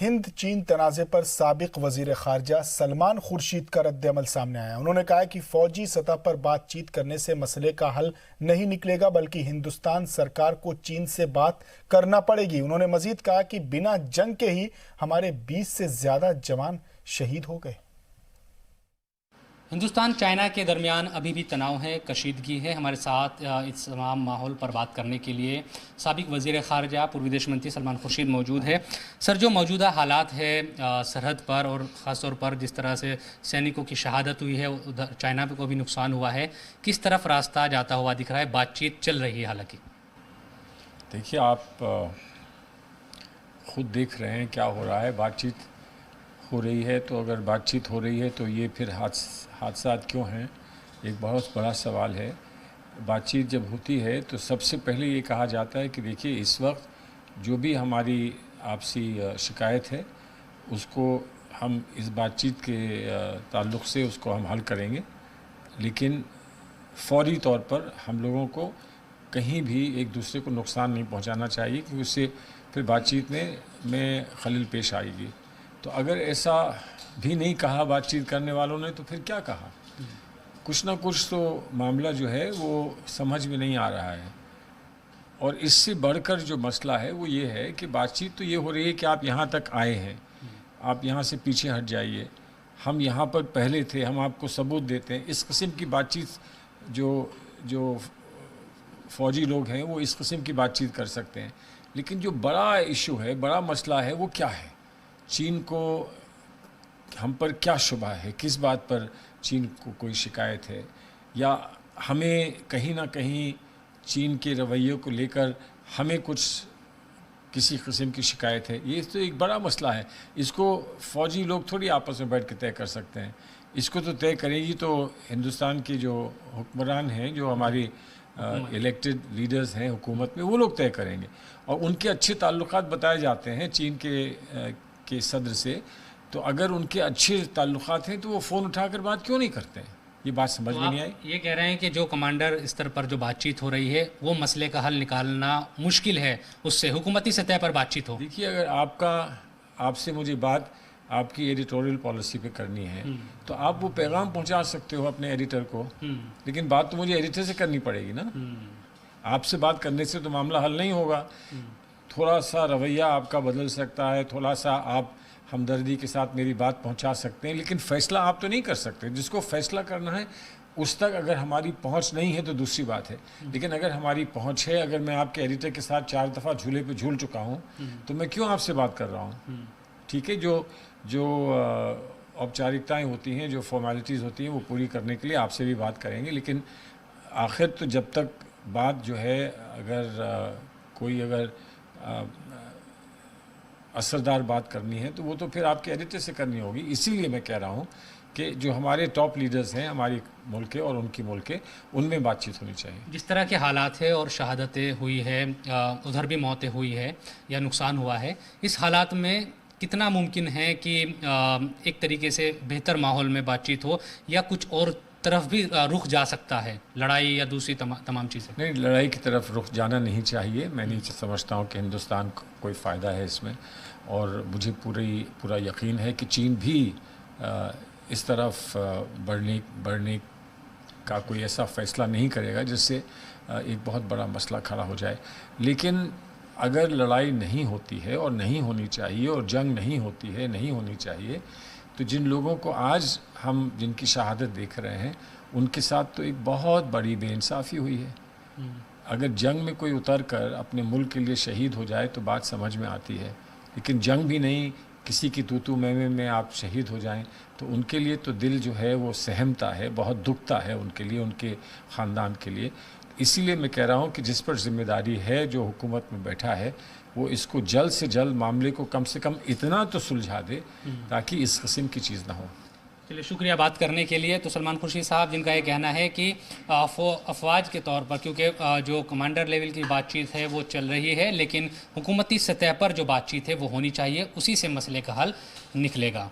ہند چین تنازع پر سابق وزیر خارجہ سلمان خورشید کا رد عمل سامنے آیا۔ انہوں نے کہا کہ فوجی سطح پر بات چیت کرنے سے مسئلے کا حل نہیں نکلے گا بلکہ ہندوستان سرکار کو چین سے بات کرنا پڑے گی۔ انہوں نے مزید کہا کہ بنا جنگ کے ہی ہمارے 20 سے زیادہ جوان شہید ہو گئے۔ ہندوستان چائنا کے درمیان ابھی بھی تناؤ ہے، کشیدگی ہے۔ ہمارے ساتھ اس تمام ماحول پر بات کرنے کے لیے سابق وزیر خارجہ پورو ویدیش منتری سلمان خورشید موجود ہے۔ سر، جو موجودہ حالات ہے سرحد پر اور خاص طور پر جس طرح سے سینکوں کی شہادت ہوئی ہے، ادھر چائنا کو بھی نقصان ہوا ہے، کس طرف راستہ جاتا ہوا دکھ رہا ہے؟ بات چیت چل رہی ہے حالانکہ؟ دیکھیے، آپ خود دیکھ رہے ہیں کیا ہو رہا ہے۔ بات چیت ہو رہی ہے تو اگر بات چیت ہو رہی ہے تو یہ پھر حادثات کیوں ہیں، ایک بہت بڑا سوال ہے۔ بات چیت جب ہوتی ہے تو سب سے پہلے یہ کہا جاتا ہے کہ دیکھیے، اس وقت جو بھی ہماری آپسی شکایت ہے اس کو ہم اس بات چیت کے تعلق سے اس کو ہم حل کریں گے، لیکن فوری طور پر ہم لوگوں کو کہیں بھی ایک دوسرے کو نقصان نہیں پہنچانا چاہیے، کیونکہ اس سے پھر بات چیت میں خلل پیش آئے گی۔ تو اگر ایسا بھی نہیں کہا بات چیت کرنے والوں نے تو پھر کیا کہا؟ کچھ نہ کچھ تو معاملہ جو ہے وہ سمجھ میں نہیں آ رہا ہے۔ اور اس سے بڑھ کر جو مسئلہ ہے وہ یہ ہے کہ بات چیت تو یہ ہو رہی ہے کہ آپ یہاں تک آئے ہیں، آپ یہاں سے پیچھے ہٹ جائیے، ہم یہاں پر پہلے تھے، ہم آپ کو ثبوت دیتے ہیں۔ اس قسم کی بات چیت جو فوجی لوگ ہیں وہ اس قسم کی بات چیت کر سکتے ہیں، لیکن جو بڑا ایشو ہے، بڑا مسئلہ ہے، وہ کیا ہے؟ چین کو ہم پر کیا شبہ ہے؟ کس بات پر چین کو کوئی شکایت ہے؟ یا ہمیں کہیں نہ کہیں چین کے رویے کو لے کر ہمیں کسی قسم کی شکایت ہے؟ یہ تو ایک بڑا مسئلہ ہے۔ اس کو فوجی لوگ تھوڑی آپس میں بیٹھ کے طے کر سکتے ہیں۔ اس کو تو طے کرے گی تو ہندوستان کے جو حکمران ہیں، جو ہماری الیکٹڈ لیڈرز ہیں حکومت میں، وہ لوگ طے کریں گے۔ اور ان کے اچھے تعلقات بتائے جاتے ہیں چین کے صدر سے، تو اگر ان کے اچھے تعلقات ہیں تو وہ فون اٹھا کر بات کیوں نہیں کرتے ہیں؟ یہ بات سمجھ میں نہیں آئی۔ یہ کہہ رہے ہیں کہ جو کمانڈر استر پر جو بات چیت ہو رہی ہے وہ مسئلے کا حل نکالنا مشکل ہے، اس سے حکومتی سطح پر بات چیت ہو۔ دیکھیے، اگر آپ سے مجھے بات آپ کی ایڈیٹوریل پالیسی پہ کرنی ہے تو آپ وہ پیغام پہنچا سکتے ہو اپنے ایڈیٹر کو، لیکن بات تو مجھے ایڈیٹر سے کرنی پڑے گی نا۔ آپ سے بات کرنے سے تو معاملہ حل نہیں ہوگا۔ تھوڑا سا رویہ آپ کا بدل سکتا ہے، تھوڑا سا آپ ہمدردی کے ساتھ میری بات پہنچا سکتے ہیں، لیکن فیصلہ آپ تو نہیں کر سکتے۔ جس کو فیصلہ کرنا ہے اس تک اگر ہماری پہنچ نہیں ہے تو دوسری بات ہے، لیکن اگر ہماری پہنچ ہے، اگر میں آپ کے ایڈیٹر کے ساتھ 4 دفعہ جھولے پہ جھول چکا ہوں تو میں کیوں آپ سے بات کر رہا ہوں؟ ٹھیک ہے، جو اوپچارکتائیں ہوتی ہیں، جو فارمیلٹیز ہوتی ہیں، وہ پوری کرنے کے لیے آپ سے بھی بات کریں گے، لیکن آخر تو جب تک بات جو ہے اگر اثردار بات کرنی ہے تو وہ تو پھر آپ کے ایڈیٹر سے کرنی ہوگی۔ اسی لیے میں کہہ رہا ہوں کہ جو ہمارے ٹاپ لیڈرز ہیں ہماری ملک کے اور ان کی ملک کے، ان میں بات چیت ہونی چاہیے۔ جس طرح کے حالات ہے اور شہادتیں ہوئی ہے، ادھر بھی موتیں ہوئی ہے یا نقصان ہوا ہے، اس حالات میں کتنا ممکن ہے کہ ایک طریقے سے بہتر ماحول میں بات چیت ہو، یا کچھ اور طرف بھی رخ جا سکتا ہے، لڑائی یا دوسری تمام چیزیں؟ نہیں، لڑائی کی طرف رخ جانا نہیں چاہیے۔ میں نہیں سمجھتا ہوں کہ ہندوستان کو کوئی فائدہ ہے اس میں، اور مجھے پورا یقین ہے کہ چین بھی اس طرف بڑھنے کا کوئی ایسا فیصلہ نہیں کرے گا جس سے ایک بہت بڑا مسئلہ کھڑا ہو جائے۔ لیکن اگر لڑائی نہیں ہوتی ہے اور نہیں ہونی چاہیے، اور جنگ نہیں ہوتی ہے، نہیں ہونی چاہیے، تو جن لوگوں کو آج ہم جن کی شہادت دیکھ رہے ہیں ان کے ساتھ تو ایک بہت بڑی بے انصافی ہوئی ہے۔ اگر جنگ میں کوئی اتر کر اپنے ملک کے لیے شہید ہو جائے تو بات سمجھ میں آتی ہے، لیکن جنگ بھی نہیں، کسی کی تو میں آپ شہید ہو جائیں تو ان کے لیے تو دل جو ہے وہ سہمتا ہے، بہت دکھتا ہے ان کے لیے، ان کے خاندان کے لیے۔ اسی لیے میں کہہ رہا ہوں کہ جس پر ذمہ داری ہے، جو حکومت میں بیٹھا ہے، وہ اس کو جلد سے جلد معاملے کو کم سے کم اتنا تو سلجھا دے تاکہ اس قسم کی چیز نہ ہو۔ چلیے، شکریہ بات کرنے کے لیے۔ تو سلمان خورشید صاحب، جن کا یہ کہنا ہے کہ افواج کے طور پر، کیونکہ جو کمانڈر لیول کی بات چیت ہے وہ چل رہی ہے، لیکن حکومتی سطح پر جو بات چیت ہے وہ ہونی چاہیے، اسی سے مسئلے کا حل نکلے گا۔